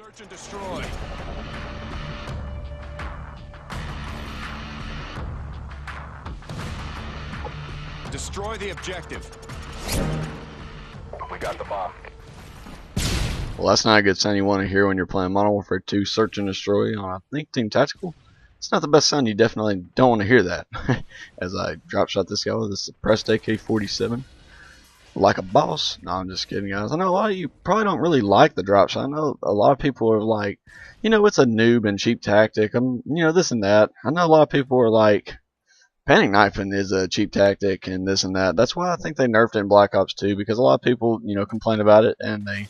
Search and destroy. Destroy the objective. We got the bomb. Well, that's not a good sound you want to hear when you're playing Modern Warfare 2 Search and Destroy on, I think, Team Tactical. It's not the best sound. You definitely don't want to hear that. As I drop shot this guy with a suppressed AK-47 like a boss. No, I'm just kidding, guys. I know a lot of you probably don't really like the drop shot. I know a lot of people are like, you know, it's a noob and cheap tactic. You know, this and that. I know a lot of people are like, panic knifing is a cheap tactic and this and that. That's why I think they nerfed it in Black Ops 2, because a lot of people, you know, complain about it and they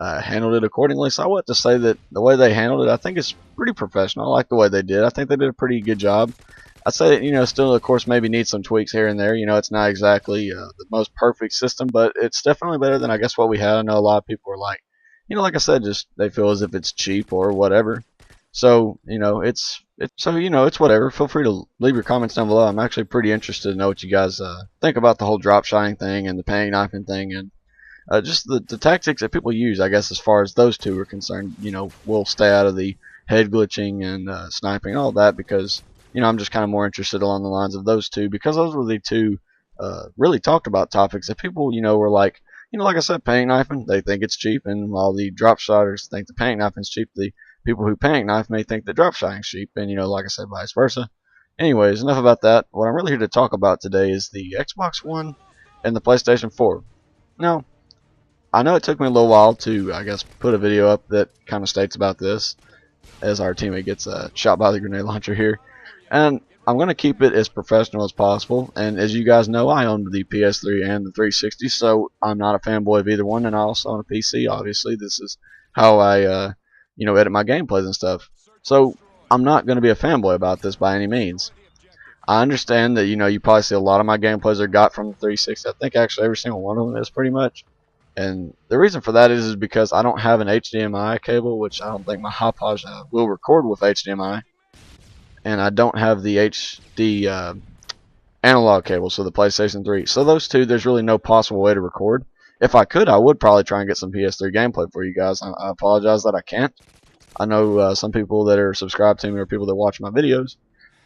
handled it accordingly. So I want to say that the way they handled it, I think it's pretty professional. I like the way they did. I think they did a pretty good job. I'd say that, you know, still, of course, maybe needs some tweaks here and there. You know, it's not exactly the most perfect system, but it's definitely better than, I guess, what we had. I know a lot of people are like, you know, like I said, just they feel as if it's cheap or whatever. So, you know, it's whatever. Feel free to leave your comments down below. I'm actually pretty interested to know what you guys think about the whole drop shotting thing and the panic knifing thing, and just the tactics that people use, I guess, as far as those two are concerned. You know, we'll stay out of the head glitching and sniping and all that, because, you know, I'm just kind of more interested along the lines of those two, because those were the two really talked about topics that people, you know, were like, you know, like I said, panic knifing, they think it's cheap, and while the drop shotters think the panic knifing is cheap, the people who panic knife may think that drop shotting is cheap, and, you know, like I said, vice versa. Anyways, enough about that. What I'm really here to talk about today is the Xbox One and the PlayStation 4. Now, I know it took me a little while to, I guess, put a video up that kind of states about this, as our teammate gets shot by the grenade launcher here. And I'm going to keep it as professional as possible. And as you guys know, I own the PS3 and the 360, so I'm not a fanboy of either one, and I also own a PC, obviously. This is how I, you know, edit my gameplays and stuff. So I'm not going to be a fanboy about this by any means. I understand that, you know, you probably see a lot of my gameplays are got from the 360. I think actually every single one of them is pretty much. And the reason for that is because I don't have an HDMI cable, which I don't think my Hopaj will record with HDMI. And I don't have the HD analog cable, so the PlayStation 3. So those two, there's really no possible way to record. If I could, I would probably try and get some PS3 gameplay for you guys. I apologize that I can't. I know some people that are subscribed to me or people that watch my videos,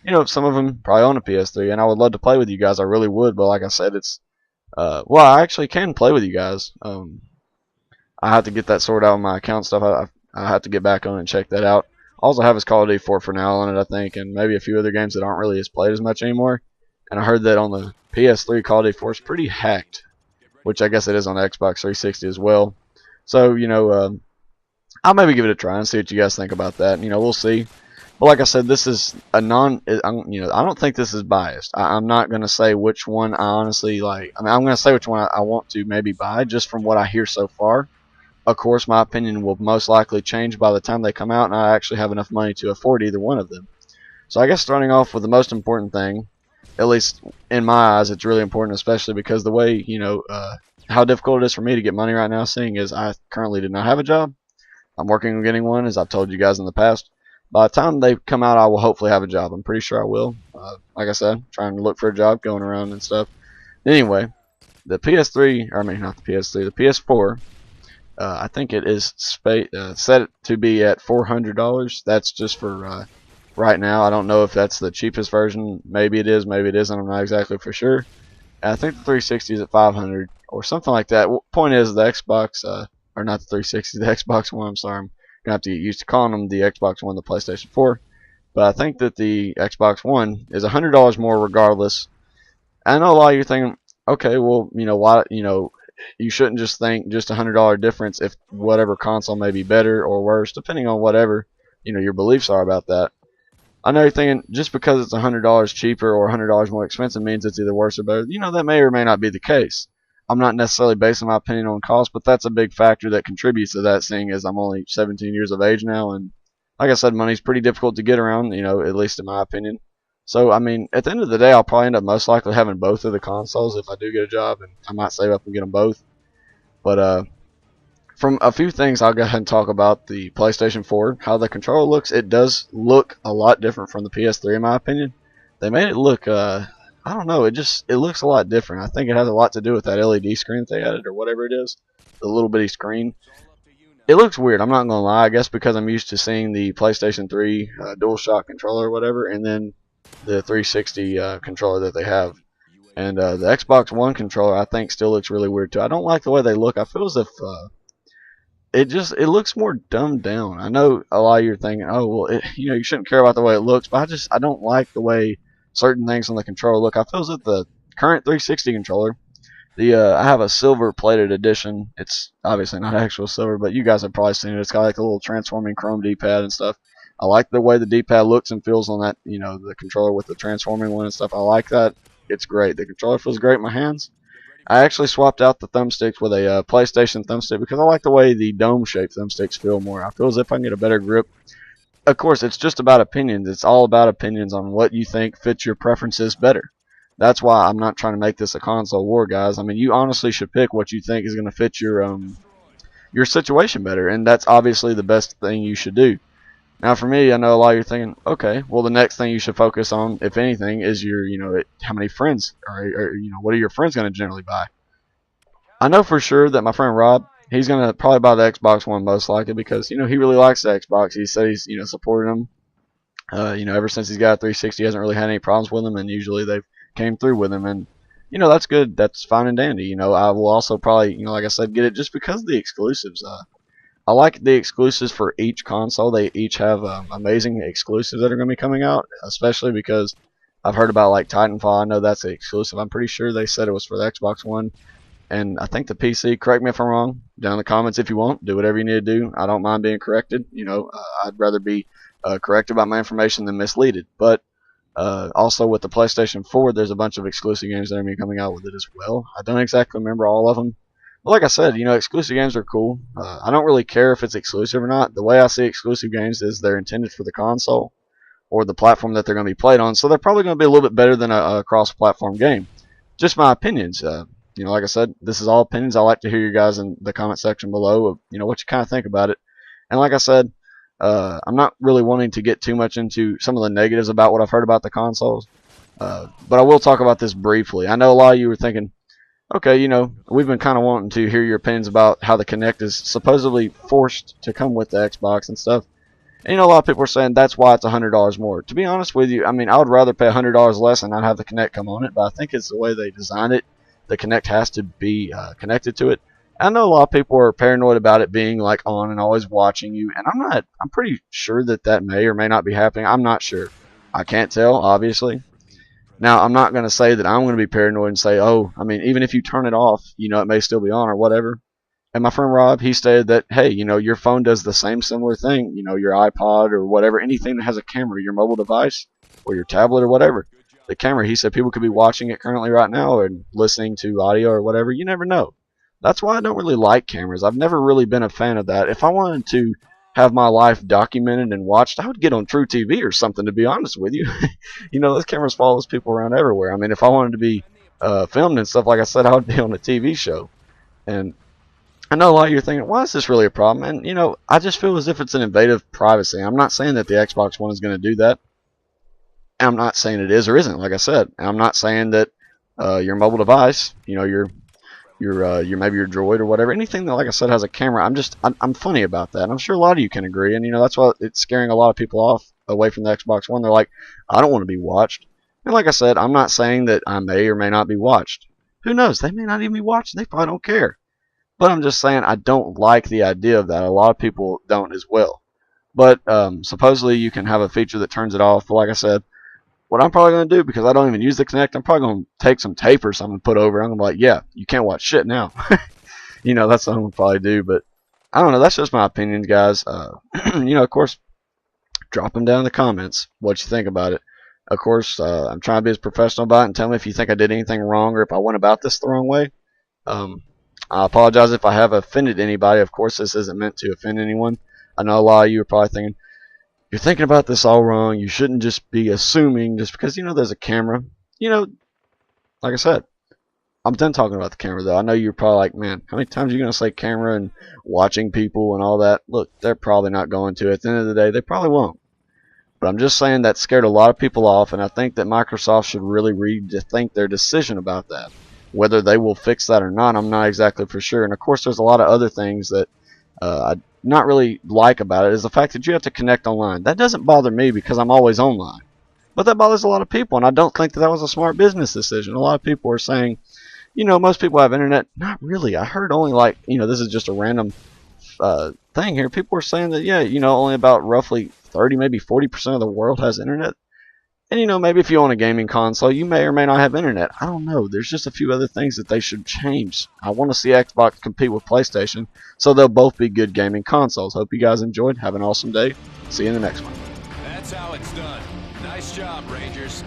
you know, some of them probably own a PS3, and I would love to play with you guys. I really would, but like I said, it's well, I actually can play with you guys. I have to get that sorted out on my account stuff. I have to get back on and check that out. All I have is Call of Duty 4 for now on it, I think, and maybe a few other games that aren't really as played as much anymore. And I heard that on the PS3, Call of Duty 4 is pretty hacked, which I guess it is on Xbox 360 as well. So, you know, I'll maybe give it a try and see what you guys think about that. You know, we'll see. But like I said, this is a you know, I don't think this is biased. I'm not going to say which one I honestly like. I mean, I'm going to say which one I want to maybe buy just from what I hear so far. Of course, my opinion will most likely change by the time they come out, and I actually have enough money to afford either one of them. So I guess starting off with the most important thing, at least in my eyes, it's really important, especially because the way, you know, how difficult it is for me to get money right now, seeing as I currently do not have a job. I'm working on getting one, as I've told you guys in the past. By the time they come out, I will hopefully have a job. I'm pretty sure I will. Like I said, trying to look for a job, going around and stuff. Anyway, the PS3, or I mean not the PS3, the PS4, I think it is set to be at $400. That's just for right now. I don't know if that's the cheapest version. Maybe it is, maybe it isn't. I'm not exactly for sure. And I think the 360 is at $500 or something like that. Point is, the Xbox, or not the 360, the Xbox One, I'm sorry. I'm going to have to get used to calling them the Xbox One, the PlayStation 4. But I think that the Xbox One is $100 more regardless. I know a lot of you are thinking, okay, well, you know, why, you know, you shouldn't just think just $100 difference if whatever console may be better or worse, depending on whatever, you know, your beliefs are about that. I know you're thinking just because it's $100 cheaper or $100 more expensive means it's either worse or better. You know, that may or may not be the case. I'm not necessarily basing my opinion on cost, but that's a big factor that contributes to that, seeing as I'm only 17 years of age now, and like I said, money's pretty difficult to get around, you know, at least in my opinion. So, I mean, at the end of the day, I'll probably end up most likely having both of the consoles if I do get a job, and I might save up and get them both. But from a few things, I'll go ahead and talk about the PlayStation 4, how the controller looks. It does look a lot different from the PS3, in my opinion. They made it look, I don't know, it looks a lot different. I think it has a lot to do with that LED screen that they added, or whatever it is, the little bitty screen. it looks weird. I'm not gonna lie. I guess because I'm used to seeing the PlayStation 3 DualShock controller or whatever, and then the 360 controller that they have. And the Xbox One controller, I think, still looks really weird too. I don't like the way they look. I feel as if it looks more dumbed down. I know a lot of you are thinking, oh well, you shouldn't care about the way it looks, but I don't like the way certain things on the controller look. I feel as if the current 360 controller, I have a silver plated edition. It's obviously not actual silver, but you guys have probably seen it. It's got like a little transforming chrome D-pad and stuff. I like the way the D-pad looks and feels on that, the controller with the transforming one and stuff. I like that. It's great. The controller feels great in my hands. I actually swapped out the thumbsticks with a PlayStation thumbstick because I like the way the dome-shaped thumbsticks feel more. I feel as if I can get a better grip. Of course, it's just about opinions. It's all about opinions on what you think fits your preferences better. That's why I'm not trying to make this a console war, guys. I mean, you honestly should pick what you think is going to fit your situation better, and that's obviously the best thing you should do. Now, for me, I know a lot of you are thinking, okay, well, the next thing you should focus on, if anything, is how many friends, or what are your friends going to generally buy? I know for sure that my friend Rob, he's going to probably buy the Xbox One most likely because, he really likes the Xbox. He says he's, supported them. Ever since he's got a 360, he hasn't really had any problems with them, and usually they've came through with him, and, that's good. That's fine and dandy. I will also probably, like I said, get it just because of the exclusives. I like the exclusives for each console. They each have amazing exclusives that are going to be coming out, especially because I've heard about like Titanfall. I know that's an exclusive. I'm pretty sure they said it was for the Xbox One, and I think the PC. Correct me if I'm wrong. Down in the comments if you want. Do whatever you need to do. I don't mind being corrected. I'd rather be corrected about my information than misleaded. But also with the PlayStation 4, there's a bunch of exclusive games that are going to be coming out with it as well. I don't exactly remember all of them. Like I said, exclusive games are cool. I don't really care if it's exclusive or not. The way I see exclusive games is they're intended for the console or the platform that they're going to be played on, so they're probably going to be a little bit better than a cross-platform game. Just my opinions. Like I said, this is all opinions. I like to hear you guys in the comment section below of, what you kind of think about it. And like I said, I'm not really wanting to get too much into some of the negatives about what I've heard about the consoles, but I will talk about this briefly. I know a lot of you were thinking, okay, we've been kind of wanting to hear your opinions about how the Kinect is supposedly forced to come with the Xbox and stuff. And a lot of people are saying that's why it's $100 more. To be honest with you, I mean, I would rather pay $100 less and not have the Kinect come on it, but I think it's the way they designed it. The Kinect has to be connected to it. I know a lot of people are paranoid about it being like on and always watching you, and I'm pretty sure that may or may not be happening. I'm not sure. I can't tell, obviously. Now, I'm not going to say that I'm going to be paranoid and say, oh, I mean, even if you turn it off, it may still be on or whatever. And my friend Rob, he stated that, hey, your phone does the same similar thing, your iPod or whatever, anything that has a camera, your mobile device or your tablet or whatever. The camera, he said people could be watching it currently right now and listening to audio or whatever. You never know. That's why I don't really like cameras. I've never really been a fan of that. If I wanted to have my life documented and watched, I would get on True TV or something, to be honest with you. Those cameras follows people around everywhere. I mean, if I wanted to be filmed and stuff, like I said, I would be on a TV show. And I know a lot of you are thinking, why is this really a problem? And, I just feel as if it's an invasive privacy. I'm not saying that the Xbox One is going to do that. I'm not saying it is or isn't, like I said. I'm not saying that your mobile device, your maybe your droid or whatever, anything that, like I said, has a camera, I'm funny about that. And I'm sure a lot of you can agree, and that's why it's scaring a lot of people off away from the Xbox One. They're like, I don't want to be watched. And like I said, I'm not saying that I may or may not be watched. Who knows? They may not even be watched. They probably don't care. But I'm just saying I don't like the idea of that. A lot of people don't as well. But supposedly you can have a feature that turns it off. But like I said, what I'm probably going to do, because I don't even use the Kinect, I'm probably going to take some tape or something and put over it. I'm going to be like, yeah, you can't watch shit now. That's what I'm going to probably do. But I don't know. That's just my opinions, guys. Of course, drop them down in the comments what you think about it. Of course, I'm trying to be as professional about it, and tell me if you think I did anything wrong or if I went about this the wrong way. I apologize if I have offended anybody. Of course, this isn't meant to offend anyone. I know a lot of you are probably thinking, you're thinking about this all wrong. You shouldn't just be assuming just because, there's a camera. Like I said, I'm done talking about the camera, though. I know you're probably like, man, how many times are you going to say camera and watching people and all that? Look, they're probably not going to. At the end of the day, they probably won't. But I'm just saying that scared a lot of people off, and I think that Microsoft should really rethink their decision about that. Whether they will fix that or not, I'm not exactly for sure. And, of course, there's a lot of other things that not really like about it is the fact that you have to connect online. That doesn't bother me because I'm always online. But that bothers a lot of people, and I don't think that that was a smart business decision. A lot of people are saying, you know, most people have internet. Not really. I heard only like, you know, this is just a random thing here. People are saying that, yeah, you know, only about roughly 30, maybe 40% of the world has internet. And, you know, maybe if you own a gaming console, you may or may not have internet. I don't know. There's just a few other things that they should change. I want to see Xbox compete with PlayStation, so they'll both be good gaming consoles. Hope you guys enjoyed. Have an awesome day. See you in the next one. That's how it's done. Nice job, Rangers.